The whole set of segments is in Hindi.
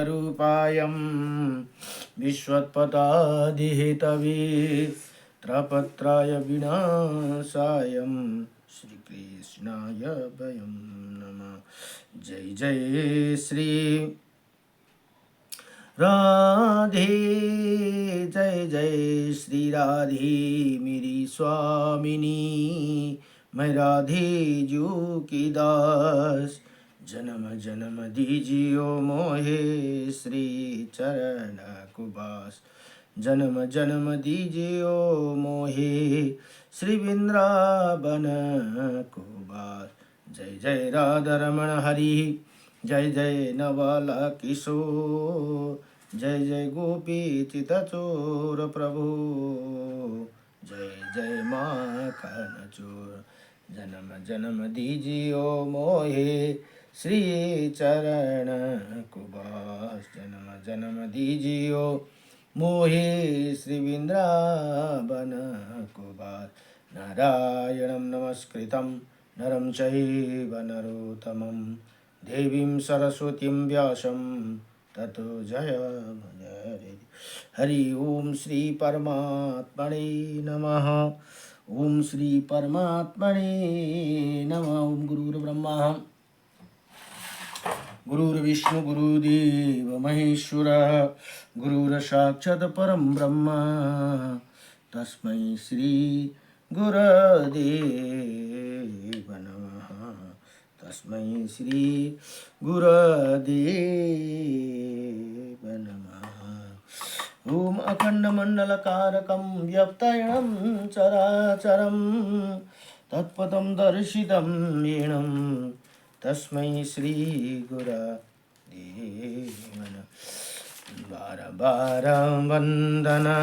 रूपायं विश्वत्पदादिहेतवे त्रपत्राय विनाशायं श्रीकृष्णाय वयं नमः। जय जय श्री राधे, जय जय श्री राधे मेरी स्वामिनी, मैं राधे जू की दास। जन्म जन्म दीजियो मोहे श्री चरण कुबास, जन्म जन्म दीजियो मोहे श्री वृंदावन कुबास। जय जय राधा रमण हरि, जय जय नवल किशोर, जय जय गोपी चितचोर प्रभु, जय जय माखन चोर। जन्म जन्म दीजियो मोहे श्री चरण कुबास, जन्म जन्म दीजियो मोहे श्री वृंदावन कुबास। नारायणं नमस्कृतं नरं चैव नरोत्तमं, देवीं सरस्वतीं व्यासं ततो जयमुदीरये। हरि ओम श्री परमात्मने नमः। ओम श्री परमात्मने नमः। ओम गुरुर्ब्रह्मा गुरुर्विष्णु गुरुदेव महेश्वर, गुरुर्साक्षात् परं ब्रह्म, तस्मै श्री गुरुदेव नमः। तस्मै श्री गुरुदेव नमः। ओम अखण्डमण्डलकारकं व्याप्तायनं चराचरं, तत्पदं दर्शितं येन तस्मै श्री गुरुदेव नमः। बार बार वंदना,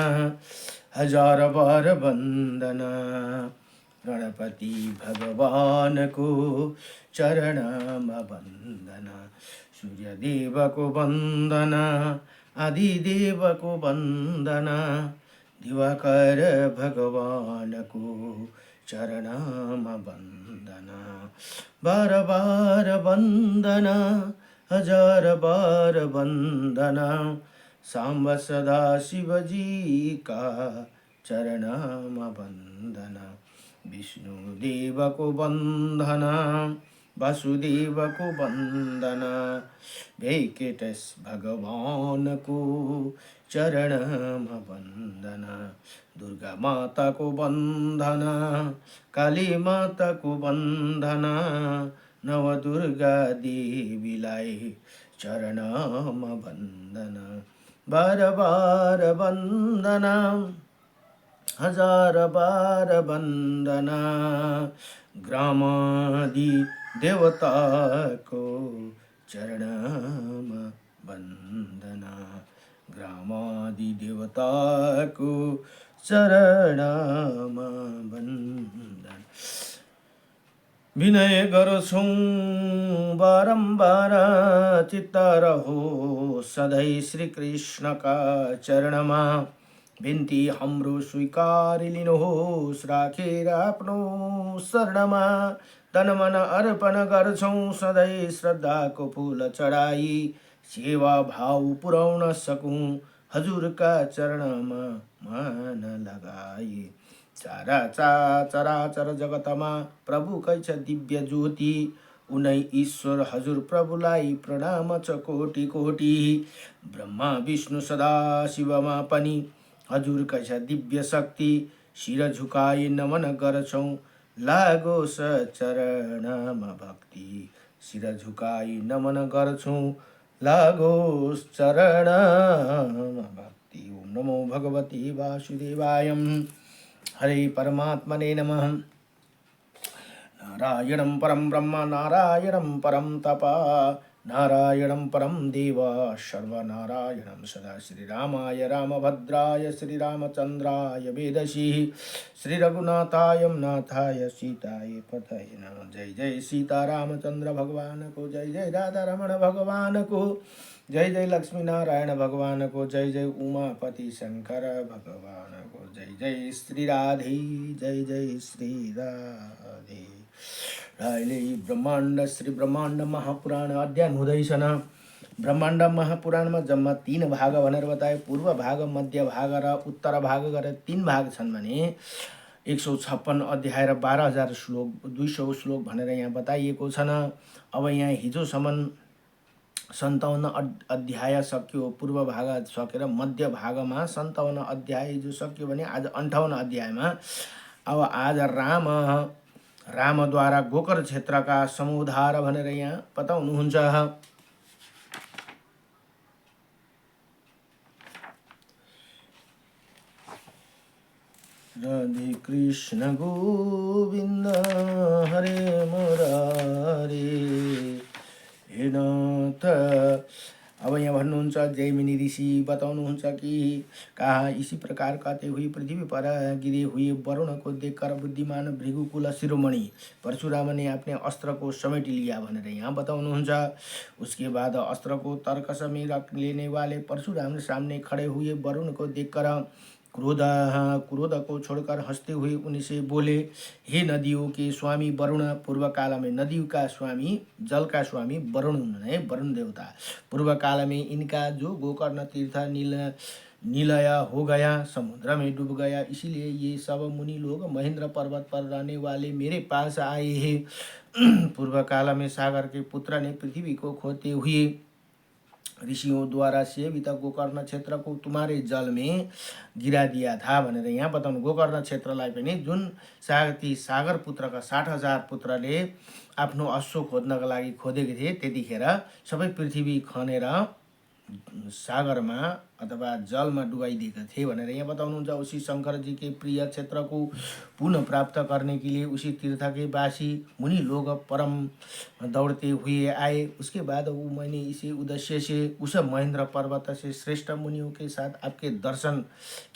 हजार बार वंदना, गणपति भगवान को चरणम वंदना। सूर्य देव को वंदना, आदिदेव को वंदना, दिवाकर भगवान को चरणम वंदना। बार बार वंदना, हजार बार वंदना, सांब सदा शिव जी का चरणम वंदना। विष्णु देव को वंदना, वासुदेव को वंदना, वेंकटेश भगवान को चरणम वंदना। दुर्गा माता को वंदना, काली माता को वंदना, नव दुर्गा देवीलाई चरणम वंदना। बार बार वंदना, हजार बार वंदना, ग्रामादि देवता को चरणम वंदना। ग्रामादि देवता को चरणम वंदना। विनय गर्छौं बारम्बार, चित्त रहो सधैँ श्री कृष्ण का चरणमा। बिन्ती हाम्रो स्वीकार लिनुहोस्, राखेर आफ्नो शरणमा। तन मन अर्पण गर्छौं सधैँ श्रद्धाको फूल चढाई, सेवा भाव पुर्याउन सकूं हजुरका चरणमा मन लगाई। चराचर जगतमा प्रभु कैछ दिव्य ज्योति, उनै ईश्वर हजुर प्रभुलाई प्रणाम छ कोटि कोटि। ब्रह्मा विष्णु सदा शिवमा पनि हजुर कैछ दिव्य शक्ति, शिर झुकाई नमन गर्छौं लागोस् चरणमा भक्ति। शिर झुकाई नमन गर्छौं लागोस् चरणमा भक्ति। ओम नमो भगवते वासुदेवाय, हरे परमात्मने नमः। नारायणं परं ब्रह्म, नारायणं परं तप, नारायणं परं देव, सर्वनारायणं सदा। श्रीरामाय रामभद्राय, श्रीरामचन्द्राय वेदसी, श्रीरघुनाथाय नाथाय सीताय पतये नमः। जय जय सीतारामचंद्र भगवान को, जय जय राधा रमण भगवान को, जय जय लक्ष्मी नारायण भगवान को, जय जय उमापति शंकर भगवान को, जय जय श्री राधे, जय जय श्री राधे। राहिले ब्रह्मांड श्री ब्रह्मांड महापुराण अध्ययन हुँदैछन्। ब्रह्माण्ड महापुराणमा जम्मा 3 भाग भनेर बताए। पूर्व भाग, मध्य भाग र उत्तर भाग गरेर 3 भाग छन् भने 156 अध्याय र 12,000 श्लोक 200 श्लोक भनेर यहाँ बताइएको छन्। अब यहाँ हिजोसम्म 57 अध्याय सक्यो, पूर्व भाग सकेर मध्य भागमा 57 अध्याय हिजो सक्यो भने आज 58 अध्यायमा अब आज रामद्वारा गोकर क्षेत्रका समुद्धार भनेर यहाँ बताउनुहुन्छ। राधे कृष्ण गोविन्द हरे मुरारी हे नाथ। अब यहाँ भन्नुहुन्छ जैमिनी ऋषि बताउनुहुन्छ कि कहा इसी प्रकार कहते हुए पृथ्वी पर गिरे हुए वरुण को देखकर बुद्धिमान भृगुकुल शिरोमणि परशुराम ने अपने अस्त्र को समेट लिया भनेर यहाँ बताउनुहुन्छ। उसके बाद अस्त्र को तर्कस में रख लेने वाले परशुराम सामने खड़े हुए वरुण को देखकर क्रोध को छोड़कर हंसते हुए उनसे बोले, हे नदियों के स्वामी वरुण। पूर्व काल में नदियों का स्वामी, जल का स्वामी वरुण है, वरुण देवता। पूर्व काल में इनका जो गोकर्ण तीर्थ निलय हो गया, समुद्र में डूब गया, इसीलिए ये सब मुनि लोग महेंद्र पर्वत पर रहने वाले मेरे पास आए हैं। पूर्व काल में सागर के पुत्र ने पृथ्वी को खोदते हुए ऋषियों द्वारा सेवित गोकर्ण क्षेत्र को तुम्हारे जल में गिरा दिया था भनेर यहाँ बताउनु। गोकर्ण क्षेत्रलाई पनि जुन सागर पुत्रका 60,000 पुत्रले आफ्नो अश्व खोज्नको लागि खोदेको थिए, त्यतिखेर सबै पृथ्वी खनेर सागरमा अथवा जलमा डुबाइदिएका थिए भनेर यहाँ बताउनुहुन्छ। उसी शंकर जी के प्रिय क्षेत्र को पुनः प्राप्त करने के लिए उसी तीर्थ के वासी मुनि लोग परम दौड़ते हुए आए। उसके बाद वो मैंने इसी उद्देश्य से उस महेंद्र पर्वत से श्रेष्ठ मुनियों के साथ आपके दर्शन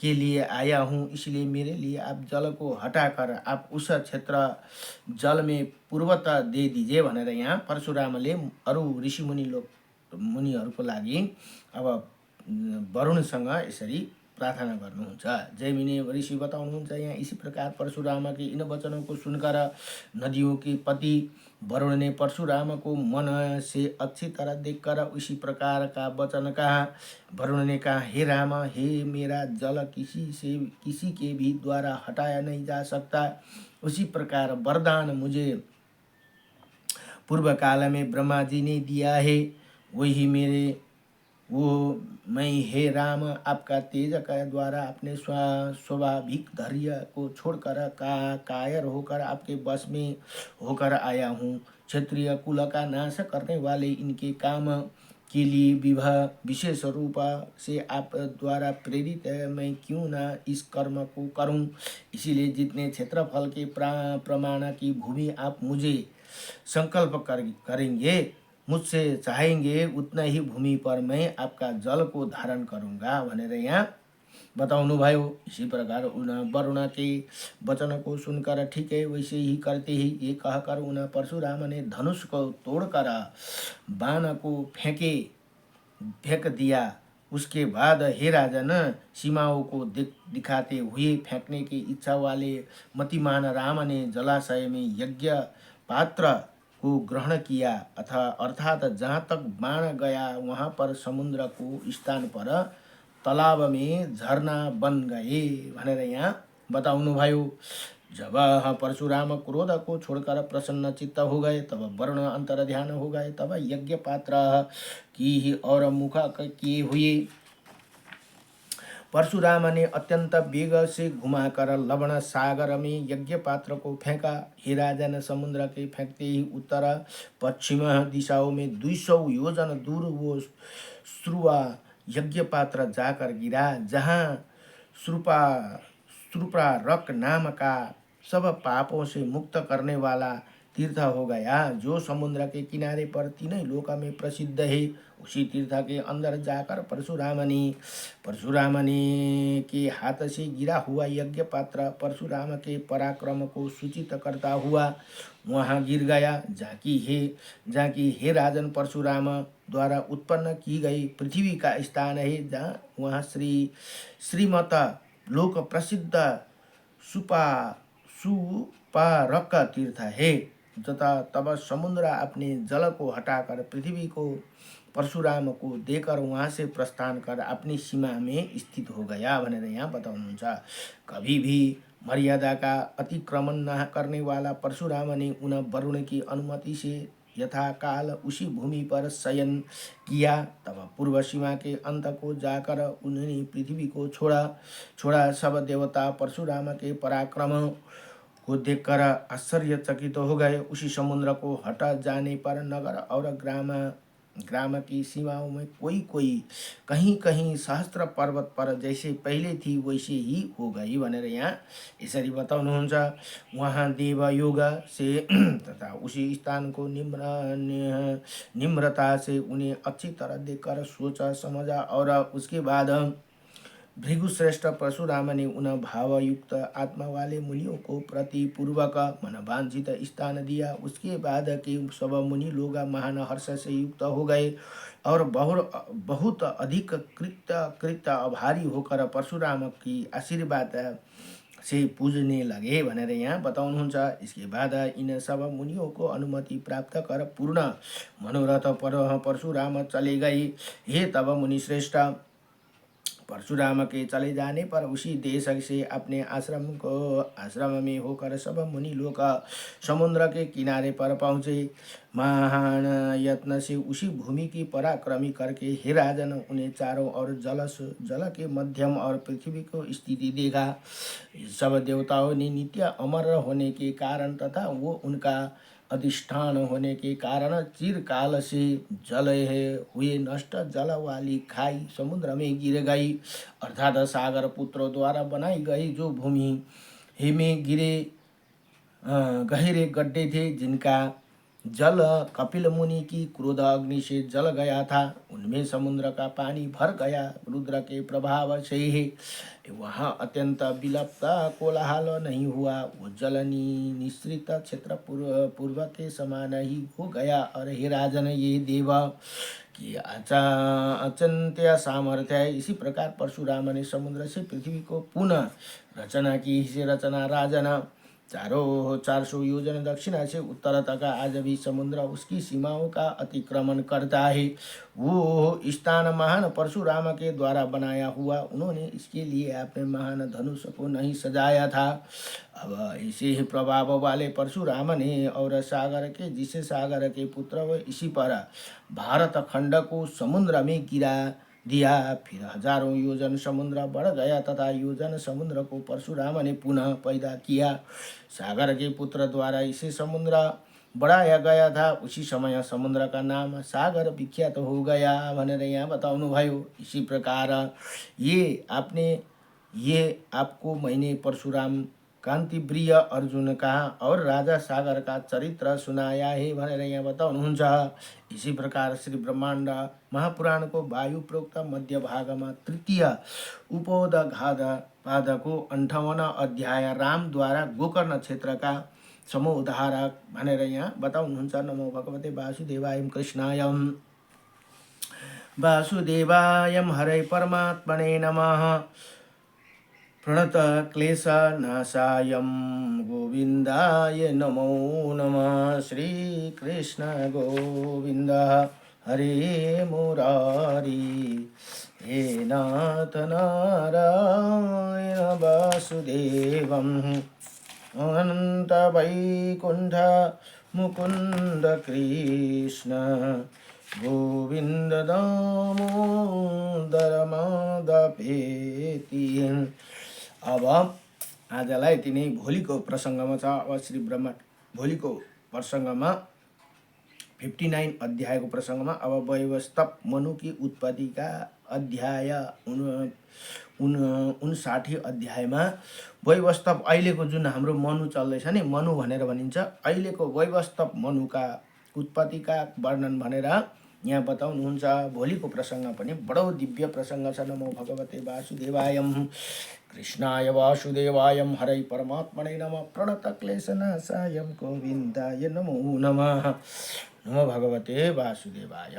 के लिए आया हूँ, इसलिए मेरे लिए आप जल को हटाकर आप उस क्षेत्र जल में पूर्वता दे दीजिए भनेर यहाँ परशुरामले अरू ऋषि मुनिहरूको लागि अब वरुणसँग यसरी प्रार्थना गर्नुहुन्छ। जैमिनी ऋषि बताउनुहुन्छ यहाँ इसी प्रकार परशुराम के इन वचनों को सुनकर नदियों के पति वरुण ने परशुराम को मन से अच्छी तरह देखकर उसी प्रकार का वचन कहा। वरुण ने कहा, हे राम, हे मेरा जल किसी के भी द्वारा हटाया नहीं जा सकता। उसी प्रकार वरदान मुझे पूर्व काल में ब्रह्मा जी ने दिया है, वही मैं हे राम आपका तेज का द्वारा अपने स्वाभाविक धैर्य को छोड़कर कायर होकर आपके वश में होकर आया हूँ। क्षत्रिय कुल का नाश करने वाले इनके काम के लिए विवाह विशेष रूप से आप द्वारा प्रेरित है, मैं क्यों ना इस कर्म को करूं। इसीलिए जितने क्षेत्रफल के प्रमाण की भूमि आप मुझे संकल्प करेंगे, मुझसे चाहेंगे, उतना ही भूमि पर मैं आपका जल को धारण करूँगा भनेर यहाँ बताउनु भयो। इसी प्रकार वरुण के वचन को सुनकर ठीक है वैसे ही करते ही ये कहकर उन परशुराम ने धनुष को तोड़कर बाण को फेंक दिया। उसके बाद हे राजन, सीमाओं को दिखाते हुए फेंकने की इच्छा वाले मतिमान राम ने जलाशय में यज्ञ पात्र को ग्रहण किया अर्थात जहाँ तक बाण गया वहाँ पर समुद्र को स्थान पर तालाब में झरना बन गए भनेर यहाँ बताउनु भयो। जब परशुराम क्रोध को छोड़कर प्रसन्न चित्त हो गए, तब वरुण अंतर ध्यान हो गए, तब यज्ञ पात्र की ही और मुख किए हुए परशुराम ने अत्यंत वेग से घुमाकर लवण सागर में यज्ञ पात्र को फेंका। हे राजन, समुद्र के फेंकते ही उत्तर पश्चिम दिशाओं में 200 योजन दूर वो श्रुवा यज्ञ पात्र जाकर गिरा, जहाँ श्रुपारक नाम का सब पापों से मुक्त करने वाला तीर्थ हो गया, जो समुद्र के किनारे पर तीनों लोक में प्रसिद्ध है। उसी तीर्थ के अंदर जाकर परशुराम ने के हाथ से गिरा हुआ यज्ञ पात्र परशुराम के पराक्रम को सूचित करता हुआ वहाँ गिर गया, जाकी हे राजन, परशुराम द्वारा उत्पन्न की गई पृथ्वी का स्थान है, जहाँ वहाँ श्रीमत लोक प्रसिद्ध सुपारक तीर्थ है। तथा तब समुद्र अपने जल को हटाकर पृथ्वी को परशुराम को देकर वहाँ से प्रस्थान कर अपनी सीमा में स्थित हो गया भनेर यहाँ बताउनुहुन्छ। कभी भी मर्यादा का अतिक्रमण न करने वाला परशुराम ने उन वरुण की अनुमति से यथाकाल उसी भूमि पर शयन किया। तब पूर्व सीमा के अंत को जाकर उन्होंने पृथ्वी को छोड़ा। सब देवता परशुराम के पराक्रम को देखकर आश्चर्यचकित हो गए। उसी समुद्र को हटा जाने पर नगर और ग्राम की सीमाओं में कोई कहीं कहीं सहस्त्र पर्वत पर जैसे पहले थी वैसे ही हो गई भनेर यहाँ यसरी बताउनुहुन्छ। वहाँ देवयोग से तथा उसी स्थान को निम्रता से उन्हें अच्छी तरह देखकर सोचा समझा और उसके बाद भृगुश्रेष्ठ परशुराम ने उन भावयुक्त आत्मा वाले मुनियों को प्रतिपूर्वक मनवांछित स्थान दिया। उसके बाद के सब मुनि लोग महान हर्ष से युक्त हो गए और बहुत अधिक कृत आभारी होकर परशुराम की आशीर्वाद से पूजने लगे भनेर यहाँ बताउनुहुन्छ। इसके बाद इन सब मुनियों को अनुमति प्राप्त कर पूर्ण मनोरथ पर परशुराम चले गए। हे तब मुनिश्रेष्ठ, परशुराम के चले जाने पर उसी देश से अपने आश्रम में होकर सब मुनि लोग समुद्र के किनारे पर पहुँचे। महान यत्न से उसी भूमि की पराक्रमी करके हे राजन उन्हें चारों ओर जल के मध्यम और पृथ्वी को स्थिति देखा। सब देवताओं ने नित्य अमर होने के कारण तथा वो उनका अधिष्ठान होने के कारण चिरकाल से जले हुए नष्ट जल वाली खाई समुद्र में गिर गई। अर्थात सागर पुत्रों द्वारा बनाई गई जो भूमि में गहरे गड्ढे थे जिनका जल कपिल मुनि की क्रोध अग्नि से जल गया था, उनमें समुद्र का पानी भर गया। रुद्र के प्रभाव से वहाँ अत्यंत विलप्त कोलाहल नहीं हुआ। वो जल निश्रित क्षेत्र पूर्व के समान ही हो गया। और हे राजन, ये देव की अचिंत्य सामर्थ्य है। इसी प्रकार परशुराम ने समुद्र से पृथ्वी को पुनः रचना की। इसे रचना राजन 400 योजन दक्षिणा से उत्तर तक आज भी समुद्र उसकी सीमाओं का अतिक्रमण करता है। वो स्थान महान परशुराम के द्वारा बनाया हुआ। उन्होंने इसके लिए अपने महान धनुष को नहीं सजाया था। अब इसे ही प्रभाव वाले परशुराम ने और जिसे सागर के पुत्र व इसी पर भारत खंड को समुद्र में गिरा दिया। फिर हजारों योजन समुद्र बढ़ गया तथा योजन समुद्र को परशुराम ने पुनः पैदा किया। सागर के पुत्र द्वारा इसे समुद्र बढ़ाया गया था। उसी समय समुद्र का नाम सागर विख्यात हो गया भनेर यहाँ बताउनु भयो। इसी प्रकार ये आपको मैंने परशुराम कांति प्रिय अर्जुन का और राजा सागर का चरित्र सुनाया है भनेर यहाँ बताउनुहुन्छ। इसी प्रकार श्री ब्रह्मांड महापुराण को वायु प्रोक्त मध्य भाग में तृतीय उपोदघात पाद को 58वां अध्याय राम द्वारा गोकर्ण क्षेत्र का समोद्धारक भनेर यहाँ बताउनुहुन्छ। नमो भगवते वासुदेवाय कृष्णायम वासुदेवायम हरे परमात्मने नमः। प्रणत क्लेश नाशायम गोविंदाय नमो नमः। श्री कृष्ण गोविंद हरे मुरारी। हे नाथ नारायण वासुदेवम अनंत वैकुंठ मुकुंद कृष्ण गोविंद दामोदर माधवेति। अब आजलाई यति नै भोलिको प्रसङ्गमा छ। अब श्री ब्रह्मा भोलिको प्रसङ्गमा 59 अध्यायको प्रसङ्गमा अब वैवस्वत मनु की उत्पत्ति का अध्याय 59 अध्यायमा वैवस्वत अहिलेको जुन हाम्रो मनु चल्दैछ नि, मनु भनेर भनिन्छ, अहिलेको वैवस्वत मनुका उत्पत्तिका वर्णन भनेर यहाँ बताउनुहुन्छ। भोलिको प्रसङ्ग पनि बडो दिव्य प्रसङ्ग छ। नमो भगवते वासुदेवायम कृष्णाय वासुदेवायम हरै परमात्मने नमः। प्रणत क्लेशनाशायम गोविन्दाय नमो नमः। नमो भगवते वासुदेवाय।